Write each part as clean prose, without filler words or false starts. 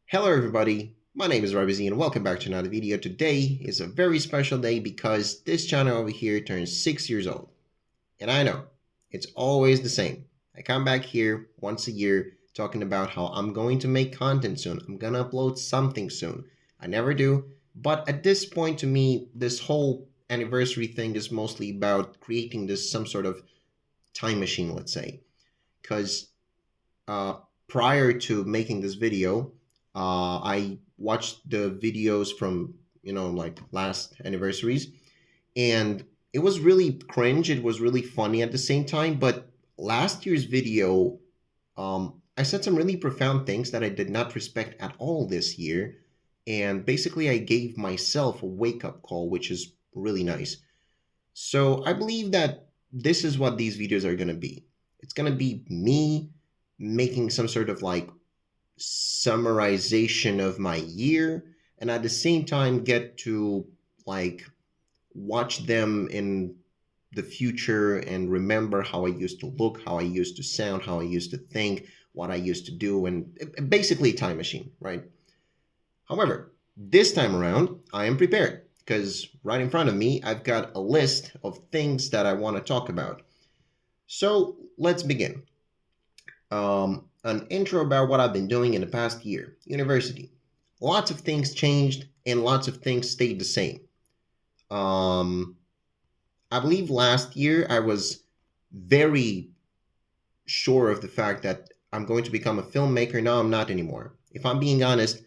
Hello everybody, my name is Rabizi and welcome back to another video. Today is a very special day because this channel over here turns 6 years old. And I know, it's always the same. I come back here once a year talking about how I'm going to make content soon. I'm gonna upload something soon. I never do, but at this point to me, this whole anniversary thing is mostly about creating this some sort of time machine, let's say. Because uh, prior to making this video, I watched the videos from like last anniversaries, and it was really cringe. It was really funny at the same time. But last year's video, I said some really profound things that I did not respect at all this year, and basically I gave myself a wake up call, which is really nice. So I believe that this is what these videos are going to be. It's going to be me making some sort of like summarization of my year, and at the same time get to like watch them in the future and remember how I used to look, how I used to sound, how I used to think, what I used to do, and basically time machine, right? However, this time around, I am prepared because right in front of me, I've got a list of things that I want to talk about. So let's begin. An intro about what I've been doing in the past year. University. Lots of things changed and lots of things stayed the same. Um, I believe last year I was very sure of the fact that I'm going to become a filmmaker. Now I'm not anymore. If I'm being honest,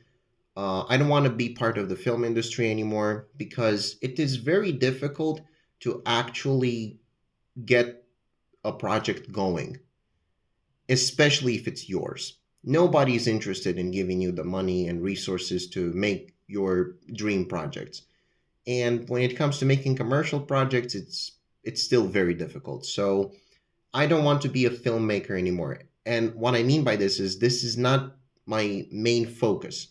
I don't want to be part of the film industry anymore because it is very difficult to actually get a project going, especially if it's yours. Nobody's interested in giving you the money and resources to make your dream projects. And when it comes to making commercial projects, it's still very difficult. So I don't want to be a filmmaker anymore. And what I mean by this is not my main focus.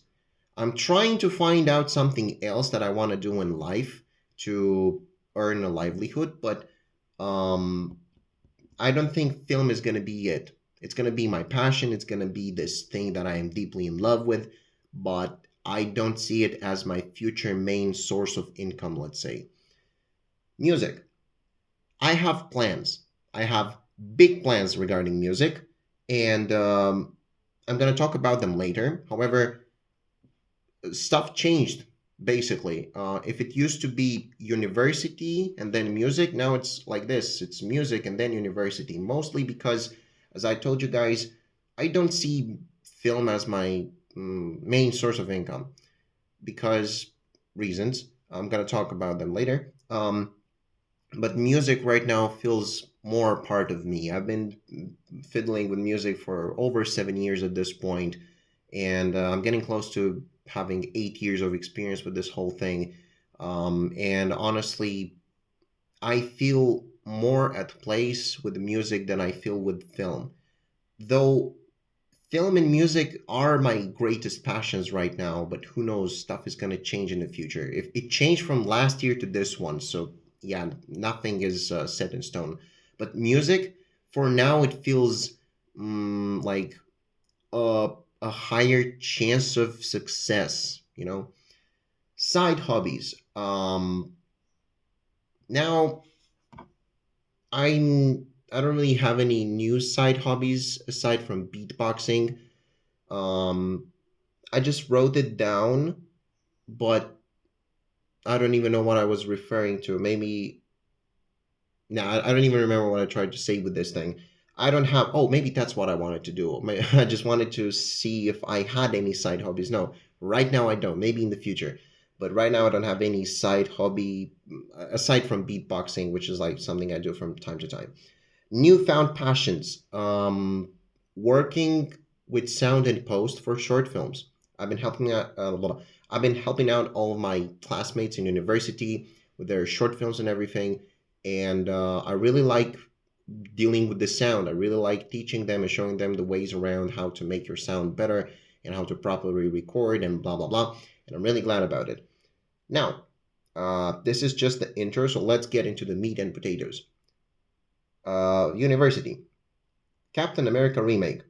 I'm trying to find out something else that I want to do in life to earn a livelihood, but um I don't think film is going to be it. It's going to be my passion. It's going to be this thing that I am deeply in love with, but I don't see it as my future main source of income, let's say. Music. I have plans. I have big plans regarding music, and I'm going to talk about them later. However, stuff changed basically. If it used to be university and then music, now it's like this: it's music and then university. Mostly because, as I told you guys, I don't see film as my main source of income because reasons. I'm gonna talk about them later. But music right now feels more a part of me. I've been fiddling with music for over 7 years at this point, and I'm getting close to having 8 years of experience with this whole thing. And honestly, I feel more at place with music than I feel with film. Though film and music are my greatest passions right now, but who knows, stuff is going to change in the future. If it changed from last year to this one, so yeah, nothing is set in stone. But music, for now, it feels like a, a higher chance of success, you know? Side hobbies. Now, I don't really have any new side hobbies aside from beatboxing. Um, I just wrote it down, but I don't even know what I was referring to. Maybe no, I don't even remember what I tried to say with this thing. I don't have. Oh, maybe that's what I wanted to do. I just wanted to see if I had any side hobbies. No, right now I don't. Maybe in the future, but right now I don't have any side hobby aside from beatboxing, which is like something I do from time to time. Newfound passions. Working with sound and post for short films. I've been helping out. I've been helping out all of my classmates in university with their short films and everything, and I really like dealing with the sound. I really like teaching them and showing them the ways around how to make your sound better and how to properly record and blah blah blah. And I'm really glad about it. Now, this is just the intro, so let's get into the meat and potatoes. University. Captain America remake.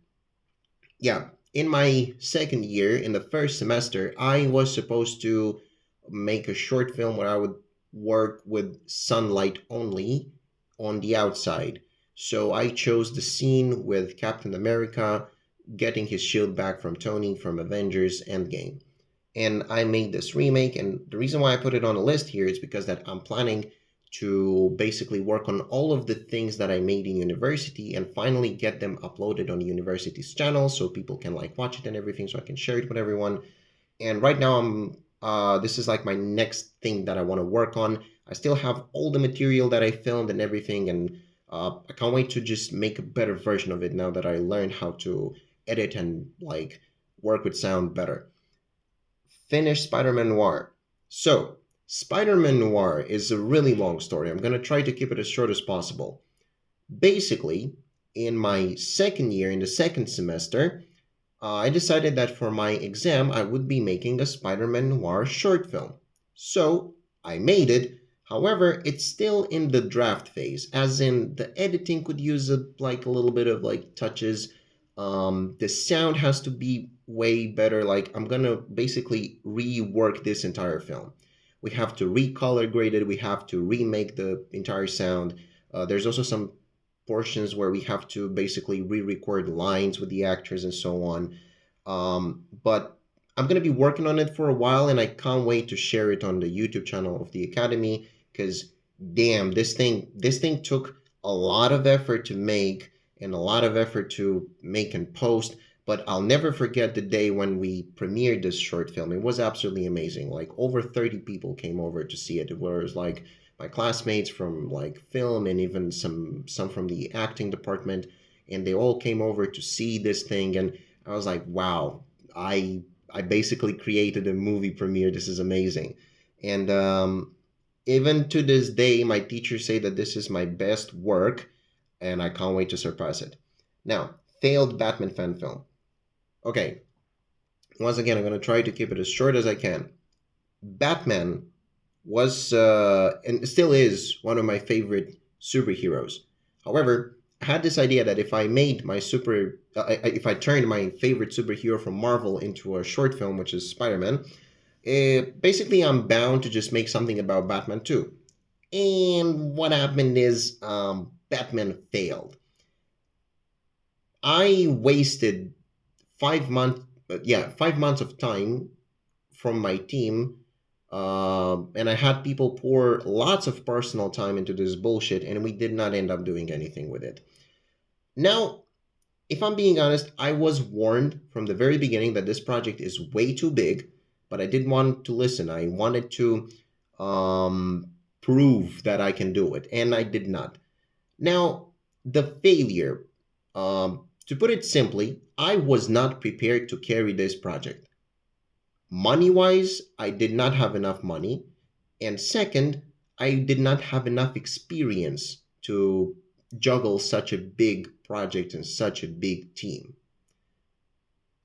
Yeah, in my second year, in the first semester, I was supposed to make a short film where I would work with sunlight only on the outside. So I chose the scene with Captain America getting his shield back from Tony from Avengers Endgame. And I made this remake, and the reason why I put it on the list here is because that I'm planning to basically work on all of the things that I made in university and finally get them uploaded on the university's channel so people can like watch it and everything, so I can share it with everyone. And right now I'm this is like my next thing that I want to work on. I still have all the material that I filmed and everything, and I can't wait to just make a better version of it now that I learned how to edit and like work with sound better. Finish Spider-Man Noir. So, Spider-Man Noir is a really long story. I'm going to try to keep it as short as possible. Basically, in my second year, in the second semester, I decided that for my exam, I would be making a Spider Man Noir short film. So I made it. However, it's still in the draft phase, as in the editing could use like a little bit of like touches. The sound has to be way better. Like I'm gonna basically rework this entire film. We have to recolor grade it. We have to remake the entire sound. There's also some portions where we have to basically re-record lines with the actors and so on. But I'm gonna be working on it for a while, and I can't wait to share it on the YouTube channel of the Academy. Because damn, this thing took a lot of effort to make and a lot of effort to make and post. But I'll never forget the day when we premiered this short film. It was absolutely amazing. Like over 30 people came over to see it. It was like my classmates from like film and even some from the acting department, and they all came over to see this thing. And I was like, wow, I basically created a movie premiere. This is amazing. And even to this day, my teachers say that this is my best work, and I can't wait to surpass it. Now, failed Batman fan film. Okay, once again, I'm going to try to keep it as short as I can. Batman was and still is one of my favorite superheroes. However, I had this idea that if I made my if I turned my favorite superhero from Marvel into a short film, which is Spider-Man, basically I'm bound to just make something about Batman too. And what happened is Batman failed. I wasted 5 months, yeah, 5 months of time from my team, and I had people pour lots of personal time into this bullshit, and we did not end up doing anything with it. Now, if I'm being honest, I was warned from the very beginning that this project is way too big, but I didn't want to listen. I wanted to prove that I can do it, and I did not. Now, the failure, to put it simply, I was not prepared to carry this project. Money wise, I did not have enough money. And second, I did not have enough experience to juggle such a big project and such a big team.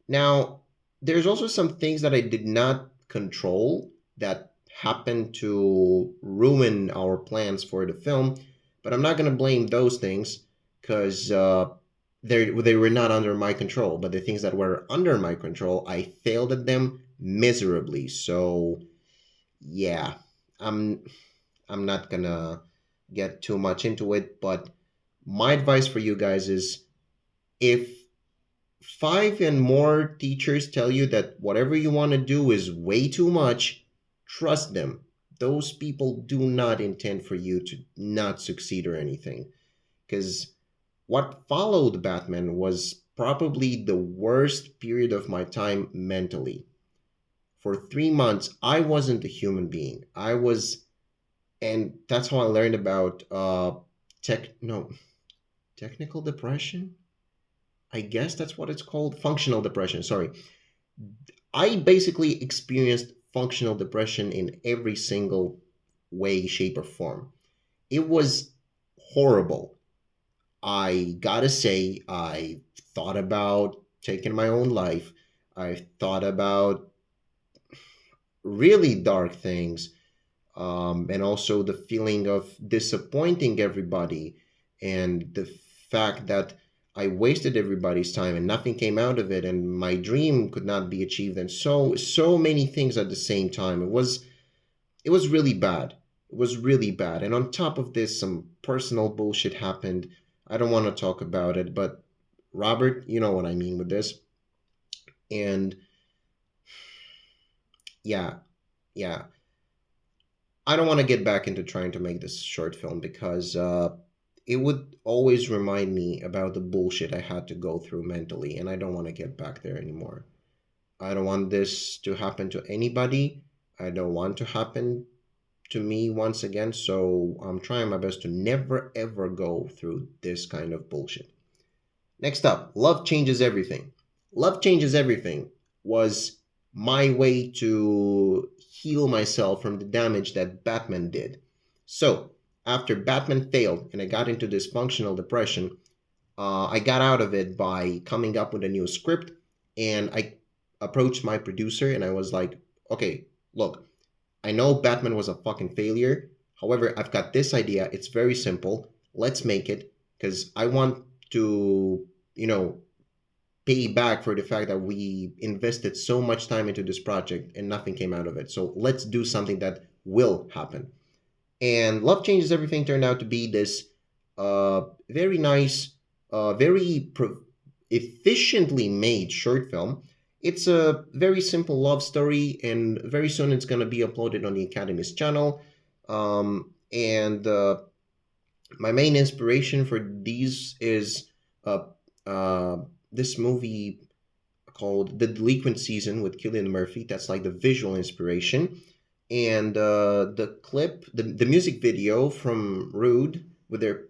Now, there's also some things that I did not control that happened to ruin our plans for the film, but I'm not going to blame those things because they were not under my control. But the things that were under my control, I failed at them miserably. So, yeah, I'm I'm not gonna get too much into it, but my advice for you guys is if five and more teachers tell you that whatever you want to do is way too much, trust them. Those people do not intend for you to not succeed or anything. Because what followed Batman was probably the worst period of my time mentally. For 3 months, I wasn't a human being. I was, and that's how I learned about tech, no, technical depression. I guess that's what it's called. Functional depression. Sorry. I basically experienced functional depression in every single way, shape, or form. It was horrible. I gotta say, I thought about taking my own life. I thought about really dark things, and also the feeling of disappointing everybody, and the fact that I wasted everybody's time and nothing came out of it, and my dream could not be achieved, and so many things at the same time. It was really bad. It was really bad. And on top of this, some personal bullshit happened. I don't want to talk about it, but Robert, you know what I mean with this. And yeah, yeah. I don't want to get back into trying to make this short film because it would always remind me about the bullshit I had to go through mentally, and I don't want to get back there anymore. I don't want this to happen to anybody. I don't want to happen to me once again, so I'm trying my best to never ever go through this kind of bullshit. Next up, Love Changes Everything. Love Changes Everything was my way to heal myself from the damage that Batman did. So, after Batman failed and I got into this functional depression, I got out of it by coming up with a new script, and I approached my producer and I was like, okay, look, I know Batman was a fucking failure. However, I've got this idea. It's very simple. Let's make it because I want to, you know, pay back for the fact that we invested so much time into this project and nothing came out of it. So let's do something that will happen. And Love Changes Everything turned out to be this very nice, very efficiently made short film. It's a very simple love story, and very soon it's going to be uploaded on the Academy's channel. And My main inspiration for these is uh, uh, this movie called The Delinquent Season with Killian Murphy. That's like the visual inspiration. And the clip, the music video from Rude with their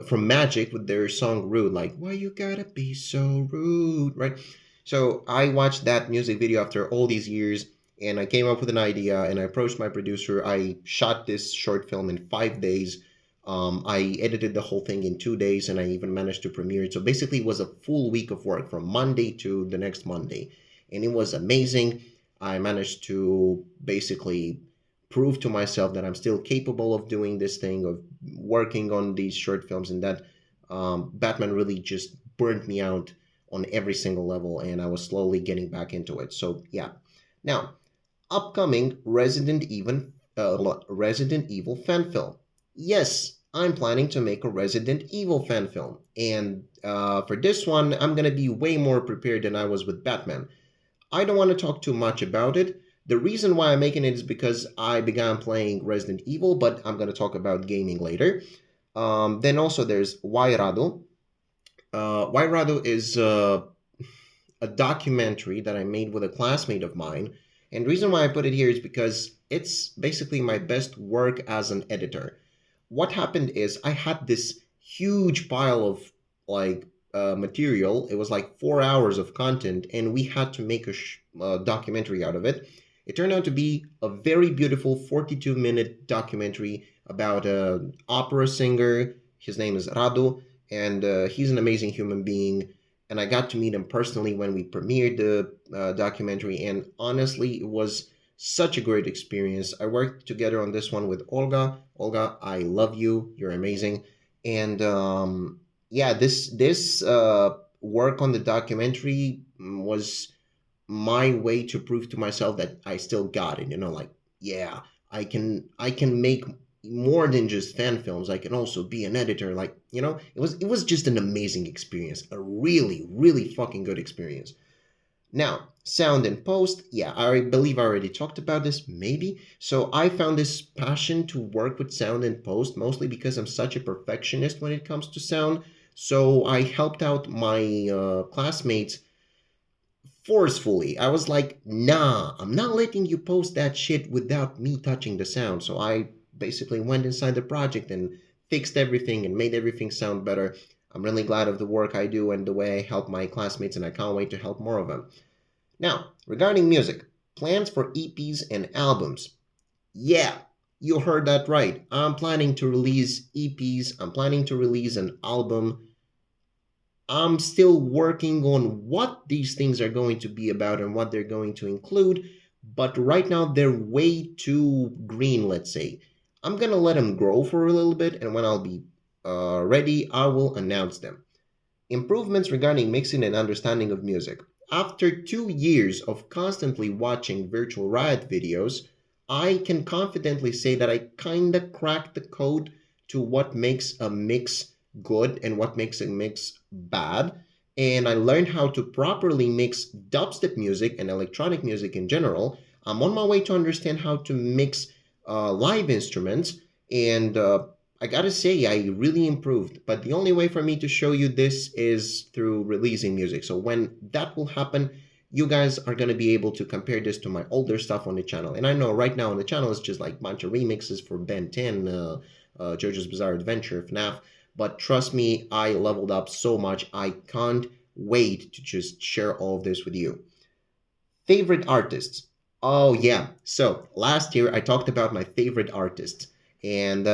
from Magic with their song Rude, like why you gotta be so rude, right? So I watched that music video after all these years, and I came up with an idea, and I approached my producer. I shot this short film in 5 days. I edited the whole thing in 2 days, and I even managed to premiere it. So basically, it was a full week of work from Monday to the next Monday, and it was amazing. I managed to basically prove to myself that I'm still capable of doing this thing, of working on these short films, and that Batman really just burnt me out on every single level, and I was slowly getting back into it. So yeah. Now, upcoming Resident Evil fan film. Yes, I'm planning to make a Resident Evil fan film, and for this one, I'm gonna be way more prepared than I was with Batman. I don't want to talk too much about it. The reason why I'm making it is because I began playing Resident Evil, but I'm going to talk about gaming later. Then also there's Wairado. Wairado is a documentary that I made with a classmate of mine. And the reason why I put it here is because it's basically my best work as an editor. What happened is I had this huge pile of like material. It was like 4 hours of content, and we had to make a documentary out of it. It turned out to be a very beautiful 42-minute documentary about an opera singer. His name is Radu, and he's an amazing human being. And I got to meet him personally when we premiered the documentary, and honestly, it was such a great experience. I worked together on this one with Olga. Olga, I love you. You're amazing. And yeah, this work on the documentary was my way to prove to myself that I still got it. Like yeah, I can make more than just fan films. I can also be an editor. Like it was just an amazing experience, a really really fucking good experience. Now, sound and post, yeah, I believe I already talked about this, maybe. So I found this passion to work with sound and post mostly because I'm such a perfectionist when it comes to sound. So I helped out my classmates forcefully. I was like, nah, I'm not letting you post that shit without me touching the sound. So I basically went inside the project and fixed everything and made everything sound better. I'm really glad of the work I do and the way I help my classmates, and I can't wait to help more of them. Now, regarding music, plans for EPs and albums. Yeah, you heard that right. I'm planning to release EPs, I'm planning to release an album. I'm still working on what these things are going to be about and what they're going to include, but right now they're way too green, let's say. I'm gonna let them grow for a little bit, and when I'll be ready, I will announce them. Improvements regarding mixing and understanding of music. After 2 years of constantly watching Virtual Riot videos, I can confidently say that I kinda cracked the code to what makes a mix good and what makes a mix bad. And I learned how to properly mix dubstep music and electronic music in general. I'm on my way to understand how to mix live instruments, and I gotta say, I really improved. But the only way for me to show you this is through releasing music. So when that will happen, you guys are gonna be able to compare this to my older stuff on the channel. And I know right now on the channel it's just like a bunch of remixes for Ben 10, JoJo's Bizarre Adventure, FNAF. But trust me, I leveled up so much. I can't wait to just share all of this with you. Favorite artists. Oh, yeah. So last year I talked about my favorite artists. And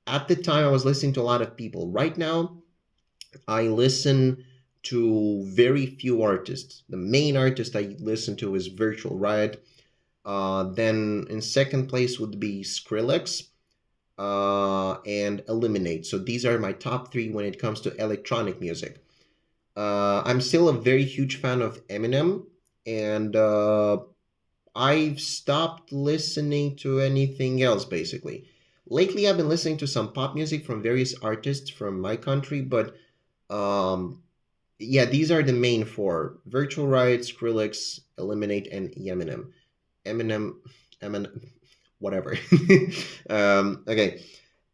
at the time I was listening to a lot of people. Right now, I listen to very few artists. The main artist I listen to is Virtual Riot. Then in second place would be Skrillex and Eliminate. So these are my top three when it comes to electronic music. I'm still a very huge fan of Eminem, and I've stopped listening to anything else basically. Lately, I've been listening to some pop music from various artists from my country, but um, yeah, these are the main four: Virtual Riot, Skrillex, Eliminate, and Eminem. Eminem, Eminem, whatever. Okay,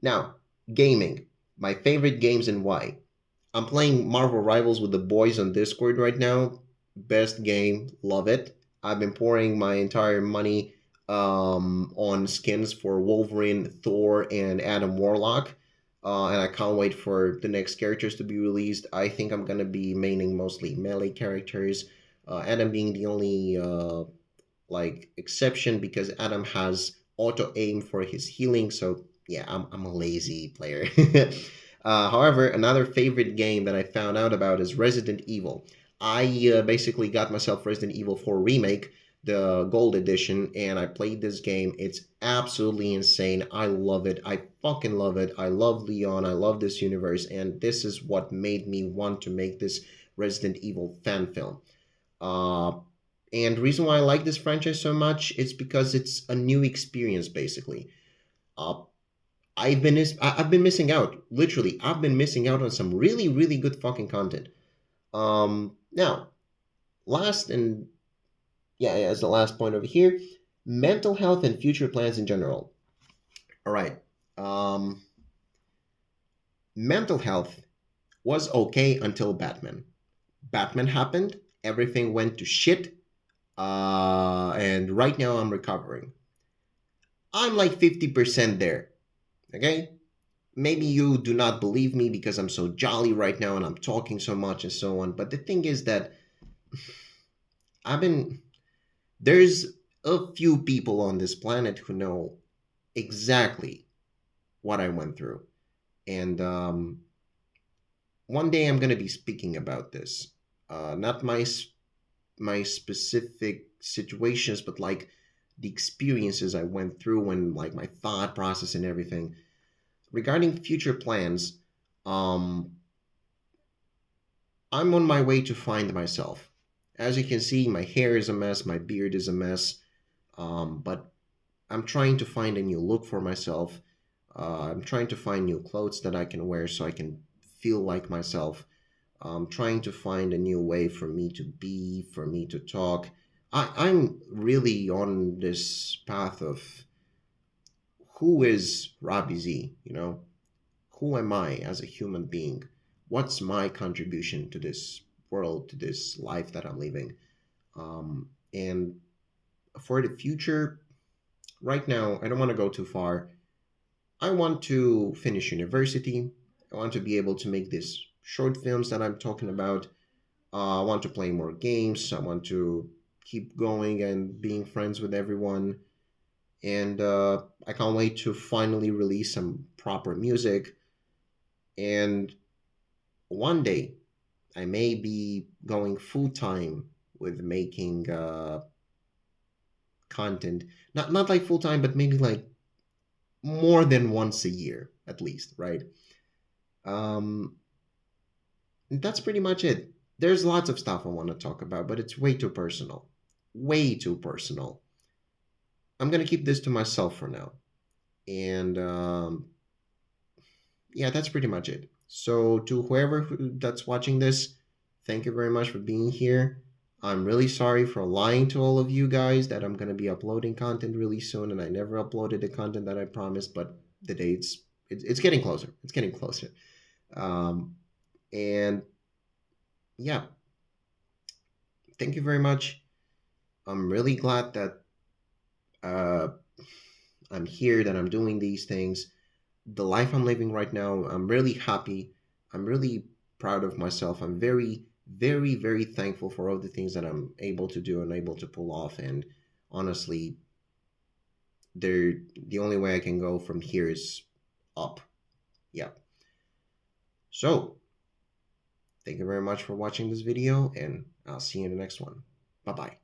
now gaming. My favorite games and why. I'm playing Marvel Rivals with the boys on Discord right now. Best game, love it. I've been pouring my entire money on skins for Wolverine, Thor, and Adam Warlock. And I can't wait for the next characters to be released. I think I'm gonna be maining mostly melee characters. Adam being the only like exception because Adam has auto aim for his healing. So yeah, I'm a lazy player. However, another favorite game that I found out about is Resident Evil. I basically got myself Resident Evil 4 Remake, the gold edition, and I played this game. It's absolutely insane. I love it. I fucking love it. I love Leon. I love this universe, and this is what made me want to make this Resident Evil fan film. Uh, and the reason why I like this franchise so much is because it's a new experience, basically. Uh, I've been missing out. Literally, I've been missing out on some really really good fucking content. Now, last and yeah, as the last point over here, mental health and future plans in general. All right. Um, Mental health was okay until Batman. Batman happened. Everything went to shit. And right now I'm recovering. I'm like 50% there. Okay? Maybe you do not believe me because I'm so jolly right now and I'm talking so much and so on. But the thing is that I've been. There's a few people on this planet who know exactly what I went through. And one day I'm going to be speaking about this. Not my specific situations, but like the experiences I went through and like my thought process and everything. Regarding future plans, um, I'm on my way to find myself. As you can see, my hair is a mess, my beard is a mess, but I'm trying to find a new look for myself. I'm trying to find new clothes that I can wear so I can feel like myself. I'm trying to find a new way for me to be, for me to talk. I'm really on this path of who is Robbie Z, you know? Who am I as a human being? What's my contribution to this world, to this life that I'm living? And for the future, right now, I don't want to go too far. I want to finish university. I want to be able to make these short films that I'm talking about. I want to play more games. I want to keep going and being friends with everyone. And I can't wait to finally release some proper music. And one day, I may be going full time with making content. Not like full time, but maybe like more than once a year at least, right? Um, that's pretty much it. There's lots of stuff I want to talk about, but it's way too personal. Way too personal. I'm going to keep this to myself for now. And yeah, that's pretty much it. So, to that's watching this, thank you very much for being here. I'm really sorry for lying to all of you guys that I'm going to be uploading content really soon, and I never uploaded the content that I promised, but the dates, it's getting closer. It's getting closer. Um, and yeah, thank you very much. I'm really glad that uh, I'm here, that I'm doing these things. The life I'm living right now, I'm really happy. I'm really proud of myself. I'm very, very, very thankful for all the things that I'm able to do and able to pull off. And honestly, the only way I can go from here is up. Yeah. So, thank you very much for watching this video, and I'll see you in the next one. Bye bye.